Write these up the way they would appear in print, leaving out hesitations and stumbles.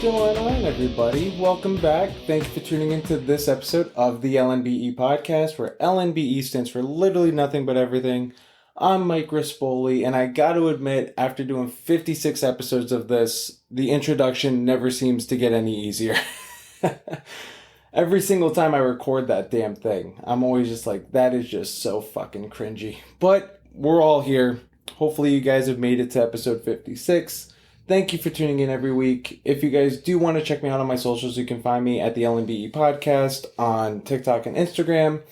going on, everybody? Welcome back. Thanks for tuning into this episode of the LNBE podcast, where LNBE stands for literally nothing but everything. I'm Mike Rispoli, and I got to admit, after doing 56 episodes of this, the introduction never seems to get any easier. Every single time I record that damn thing, I'm always just like, that is just so fucking cringy. But we're all here. Hopefully you guys have made it to episode 56. Thank you for tuning in every week. If you guys do want to check me out on my socials, you can find me at the LNBE podcast on TikTok and Instagram.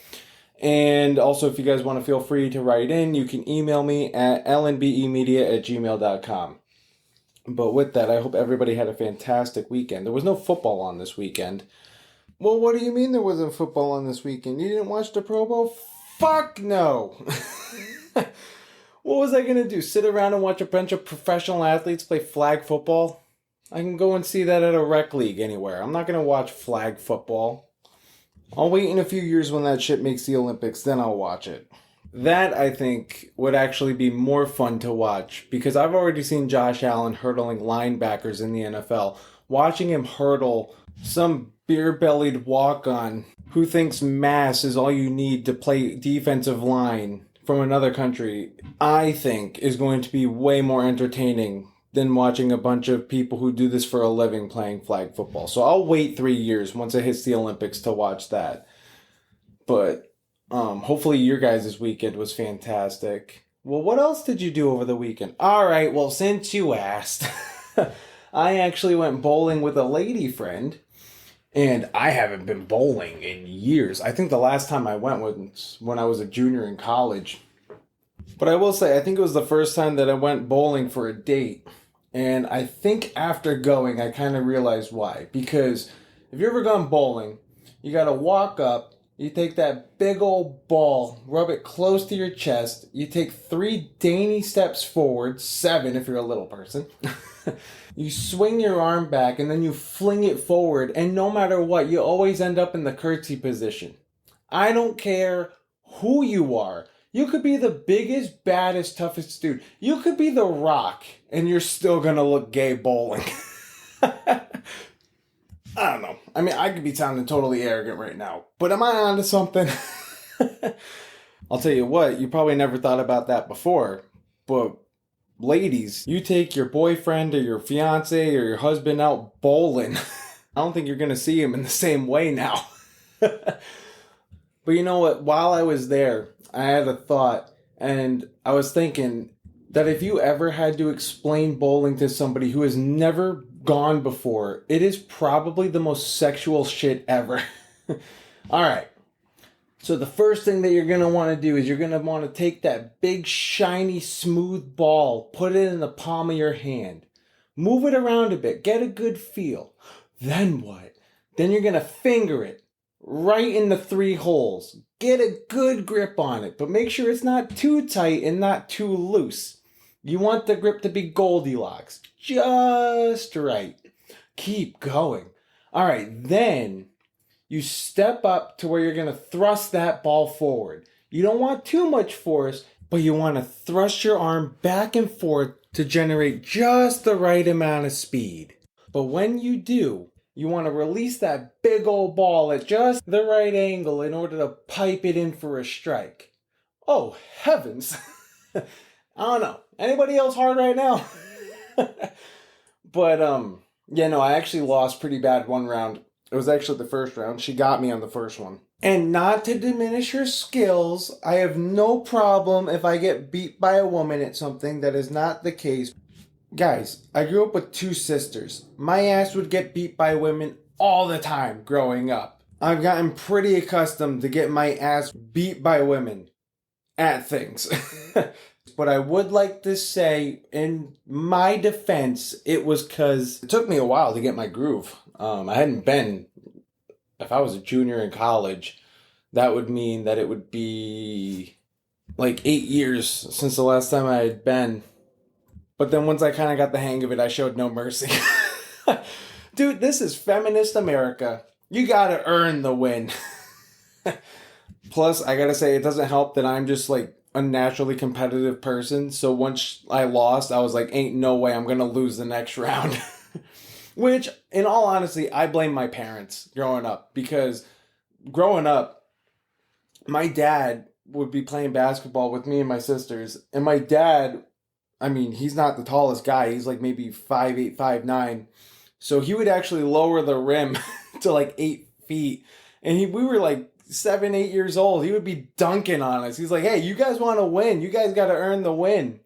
And also, if you guys want to feel free to write in, you can email me at lnbemedia@gmail.com. But with that, I hope everybody had a fantastic weekend. There was no football on this weekend. Well, what do you mean there wasn't football on this weekend? You didn't watch the Pro Bowl? Fuck no! What was I going to do? Sit around and watch a bunch of professional athletes play flag football? I can go and see that at a rec league anywhere. I'm not going to watch flag football. I'll wait in a few years when that shit makes the Olympics, then I'll watch it. That, I think, would actually be more fun to watch, because I've already seen Josh Allen hurdling linebackers in the NFL. Watching him hurdle some beer-bellied walk-on who thinks mass is all you need to play defensive line from another country, I think is going to be way more entertaining than watching a bunch of people who do this for a living playing flag football. So I'll wait 3 years once it hits the Olympics to watch that. But hopefully your guys' weekend was fantastic. Well, what else did you do over the weekend? All right, well, since you asked, I actually went bowling with a lady friend. And I haven't been bowling in years. I think the last time I went was when I was a junior in college. But I will say, I think it was the first time that I went bowling for a date. And I think after going, I kind of realized why. Because if you've ever gone bowling, you got to walk up, you take that big old ball, rub it close to your chest, you take 3 dainty steps forward, 7 if you're a little person. You swing your arm back and then you fling it forward, and no matter what, you always end up in the curtsy position. I don't care who you are. You could be the biggest, baddest, toughest dude. You could be The Rock, and you're still gonna look gay bowling. I don't know. I mean, I could be sounding totally arrogant right now, but am I onto something? I'll tell you what, you probably never thought about that before, but ladies, you take your boyfriend or your fiance or your husband out bowling. I don't think you're going to see him in the same way now. But you know what? While I was there, I had a thought, and I was thinking that if you ever had to explain bowling to somebody who has never gone before, it is probably the most sexual shit ever. All right. So the first thing that you're going to want to do is you're going to want to take that big, shiny, smooth ball, put it in the palm of your hand, move it around a bit, get a good feel. Then what? Then you're going to finger it right in the 3 holes. Get a good grip on it, but make sure it's not too tight and not too loose. You want the grip to be Goldilocks, just right. Keep going. All right, then you step up to where you're going to thrust that ball forward. You don't want too much force, but you want to thrust your arm back and forth to generate just the right amount of speed. But when you do, you want to release that big old ball at just the right angle in order to pipe it in for a strike. Oh, heavens. I don't know. Anybody else hard right now? But, yeah, no, I actually lost pretty bad one round. It was actually the first round. She got me on the first one. And not to diminish her skills, I have no problem if I get beat by a woman at something. That is not the case. Guys, I grew up with 2 sisters. My ass would get beat by women all the time growing up. I've gotten pretty accustomed to getting my ass beat by women at things. But I would like to say, in my defense, it was because it took me a while to get my groove. I hadn't been, if I was a junior in college, that would mean that it would be like 8 years since the last time I had been. But then once I kind of got the hang of it, I showed no mercy. Dude, this is feminist America. You gotta earn the win. Plus, I gotta say, it doesn't help that I'm just like a naturally competitive person. So once I lost, I was like, ain't no way I'm gonna lose the next round. Which, in all honesty, I blame my parents growing up because growing up, my dad would be playing basketball with me and my sisters, and my dad, I mean, he's not the tallest guy. He's like maybe 5'8", 5'9". So he would actually lower the rim to like 8 feet. And we were like 7, 8 years old. He would be dunking on us. He's like, hey, you guys want to win. You guys got to earn the win.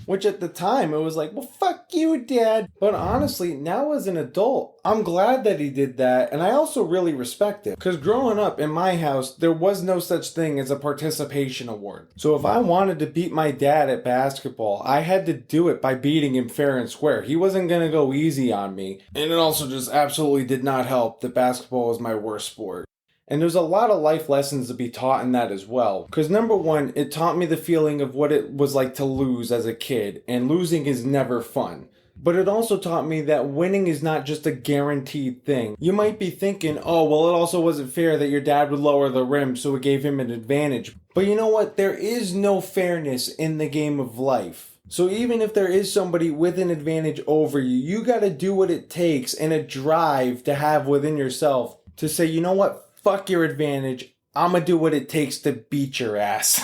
Which at the time, it was like, well, fuck you, Dad. But honestly, now as an adult, I'm glad that he did that. And I also really respect it. Because growing up in my house, there was no such thing as a participation award. So if I wanted to beat my dad at basketball, I had to do it by beating him fair and square. He wasn't going to go easy on me. And it also just absolutely did not help that basketball was my worst sport. And there's a lot of life lessons to be taught in that as well. Because number one, it taught me the feeling of what it was like to lose as a kid. And losing is never fun. But it also taught me that winning is not just a guaranteed thing. You might be thinking, oh, well, it also wasn't fair that your dad would lower the rim, so it gave him an advantage. But you know what? There is no fairness in the game of life. So even if there is somebody with an advantage over you, you gotta do what it takes and a drive to have within yourself to say, you know what? Fuck your advantage. I'm gonna do what it takes to beat your ass.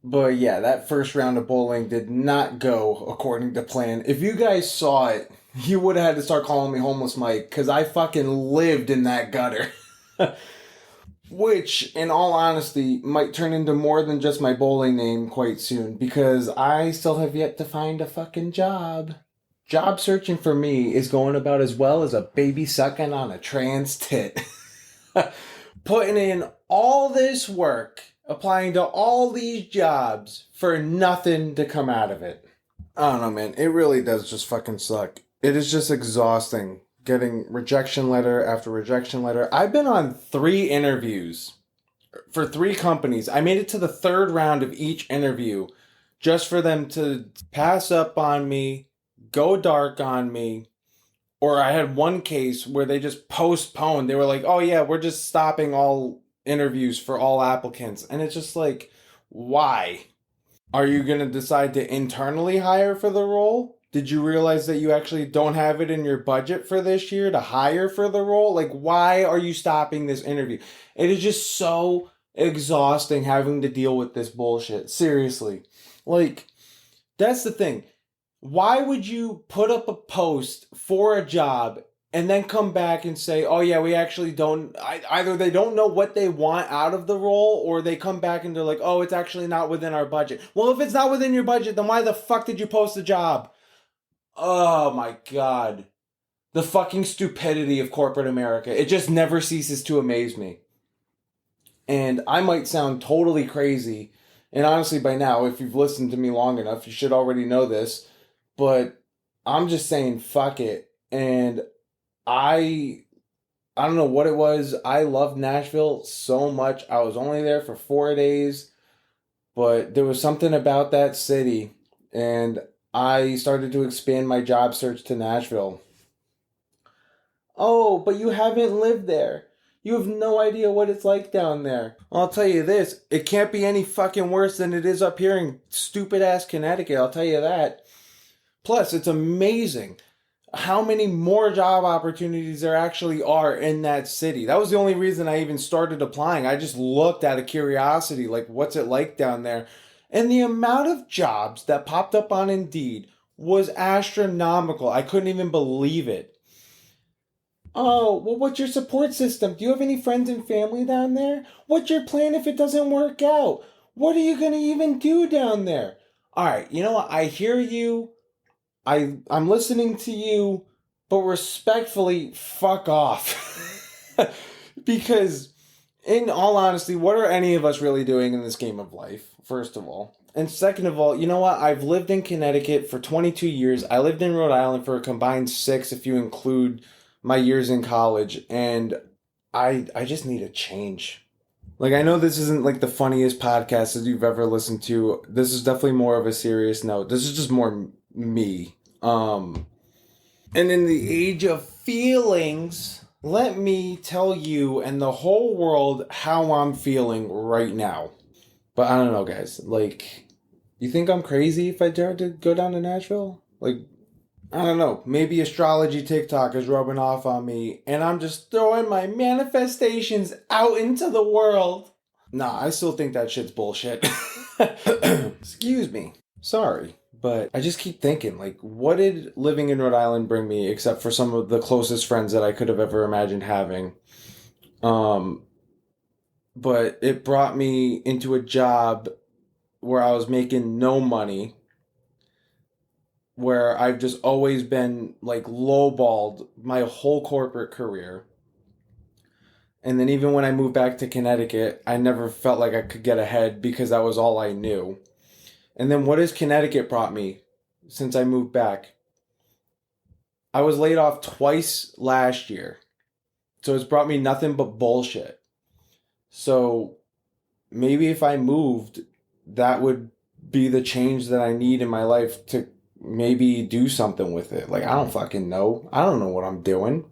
But yeah, that first round of bowling did not go according to plan. If you guys saw it, you would have had to start calling me Homeless Mike, because I fucking lived in that gutter. Which, in all honesty, might turn into more than just my bowling name quite soon, because I still have yet to find a fucking job. Job searching for me is going about as well as a baby sucking on a trans tit. Putting in all this work, applying to all these jobs for nothing to come out of it. I don't know, man. It really does just fucking suck. It is just exhausting getting rejection letter after rejection letter. I've been on 3 interviews for 3 companies. I made it to the 3rd round of each interview just for them to pass up on me, go dark on me. Or I had one case where they just postponed. They were like, oh yeah, we're just stopping all interviews for all applicants. And it's just like, why? Are you going to decide to internally hire for the role? Did you realize that you actually don't have it in your budget for this year to hire for the role? Like, why are you stopping this interview? It is just so exhausting having to deal with this bullshit. Seriously. Like, that's the thing. Why would you put up a post for a job and then come back and say, oh yeah, we actually don't, either they don't know what they want out of the role, or they come back and they're like, oh, it's actually not within our budget. Well, if it's not within your budget, then why the fuck did you post the job? Oh my God. The fucking stupidity of corporate America. It just never ceases to amaze me. And I might sound totally crazy. And honestly, by now, if you've listened to me long enough, you should already know this. But I'm just saying, fuck it. And I don't know what it was. I loved Nashville so much. I was only there for 4 days. But there was something about that city. And I started to expand my job search to Nashville. Oh, but you haven't lived there. You have no idea what it's like down there. I'll tell you this. It can't be any fucking worse than it is up here in stupid ass Connecticut. I'll tell you that. Plus, it's amazing how many more job opportunities there actually are in that city. That was the only reason I even started applying. I just looked out of curiosity, like, what's it like down there? And the amount of jobs that popped up on Indeed was astronomical. I couldn't even believe it. Oh, well, what's your support system? Do you have any friends and family down there? What's your plan if it doesn't work out? What are you going to even do down there? All right, you know what? I hear you. I'm listening to you, but respectfully, fuck off. Because, in all honesty, what are any of us really doing in this game of life, first of all? And second of all, you know what? I've lived in Connecticut for 22 years. I lived in Rhode Island for a combined 6 if you include my years in college. And I just need a change. Like, I know this isn't like the funniest podcast that you've ever listened to. This is definitely more of a serious note. This is just more me. And in the age of feelings, let me tell you and the whole world how I'm feeling right now. But I don't know, guys. Like, you think I'm crazy if I dared to go down to Nashville? Like, I don't know, maybe astrology TikTok is rubbing off on me and I'm just throwing my manifestations out into the world. Nah, I still think that shit's bullshit. Excuse me. Sorry. But I just keep thinking, like, what did living in Rhode Island bring me except for some of the closest friends that I could have ever imagined having? Um, but it brought me into a job where I was making no money, where I've just always been like lowballed my whole corporate career. And then even when I moved back to Connecticut, I never felt like I could get ahead because that was all I knew. And then what has Connecticut brought me since I moved back? I was laid off twice last year. So it's brought me nothing but bullshit. So maybe if I moved, that would be the change that I need in my life to maybe do something with it. Like, I don't fucking know. I don't know what I'm doing.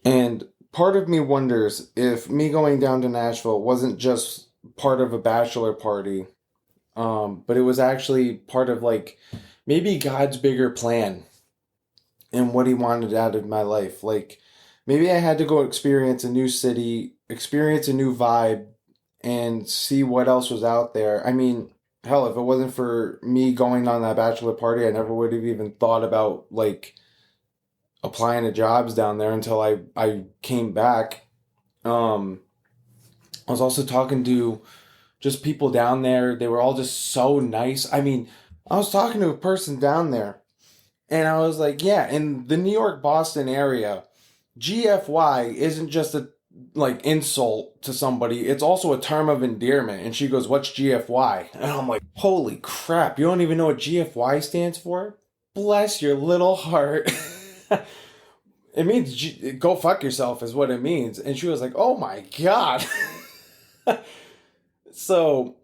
And part of me wonders if me going down to Nashville wasn't just part of a bachelor party, but it was actually part of like maybe God's bigger plan and what he wanted out of my life. Like maybe I had to go experience a new city, experience a new vibe, and see what else was out there. I mean, hell, if it wasn't for me going on that bachelor party, I never would have even thought about like applying to jobs down there until I came back. I was also talking to just people down there. They were all just so nice. I mean, I was talking to a person down there and I was like, yeah, in the New York, Boston area, GFY isn't just a like insult to somebody. It's also a term of endearment. And she goes, what's GFY? And I'm like, holy crap. You don't even know what GFY stands for? Bless your little heart. It means go fuck yourself is what it means. And she was like, oh my God. So,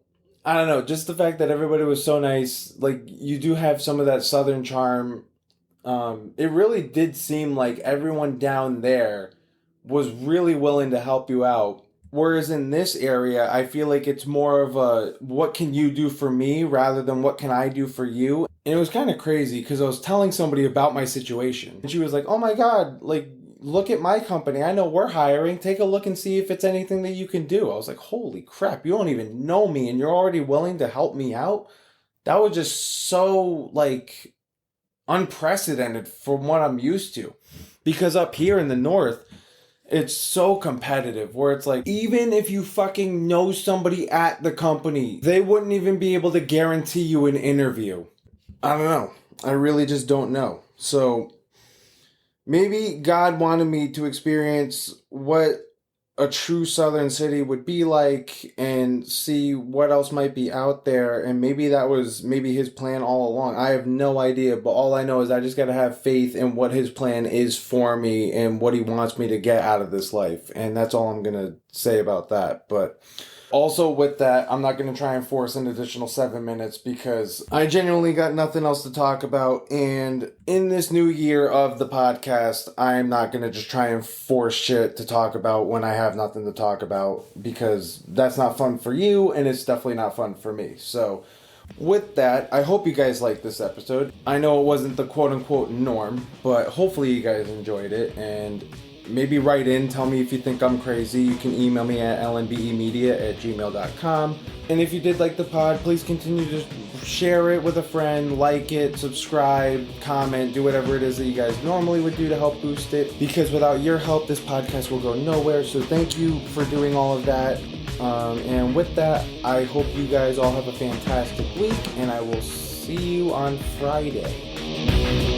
I don't know. Just the fact that everybody was so nice. Like, you do have some of that Southern charm. It really did seem like everyone down there was really willing to help you out. Whereas in this area, I feel like it's more of a what can you do for me rather than what can I do for you. And it was kind of crazy because I was telling somebody about my situation. And she was like, oh my God, like, look at my company. I know we're hiring. Take a look and see if it's anything that you can do. I was like, holy crap, you don't even know me and you're already willing to help me out? That was just so, like, unprecedented from what I'm used to. Because up here in the north, it's so competitive where it's like, even if you fucking know somebody at the company, they wouldn't even be able to guarantee you an interview. I don't know. I really just don't know. So maybe God wanted me to experience what a true southern city would be like and see what else might be out there. And maybe that was maybe his plan all along. I have no idea, but all I know is I just got to have faith in what his plan is for me and what he wants me to get out of this life. And that's all I'm going to say about that. But also with that, I'm not going to try and force an additional 7 minutes because I genuinely got nothing else to talk about. And in this new year of the podcast, I'm not going to just try and force shit to talk about when I have nothing to talk about because that's not fun for you and it's definitely not fun for me. So with that, I hope you guys liked this episode. I know it wasn't the quote-unquote norm, but hopefully you guys enjoyed it. And maybe write in, tell me if you think I'm crazy. You can email me at lnbemedia@gmail.com. And if you did like the pod, please continue to share it with a friend, like it, subscribe, comment, do whatever it is that you guys normally would do to help boost it. Because without your help, this podcast will go nowhere. So thank you for doing all of that. And with that, I hope you guys all have a fantastic week, and I will see you on Friday.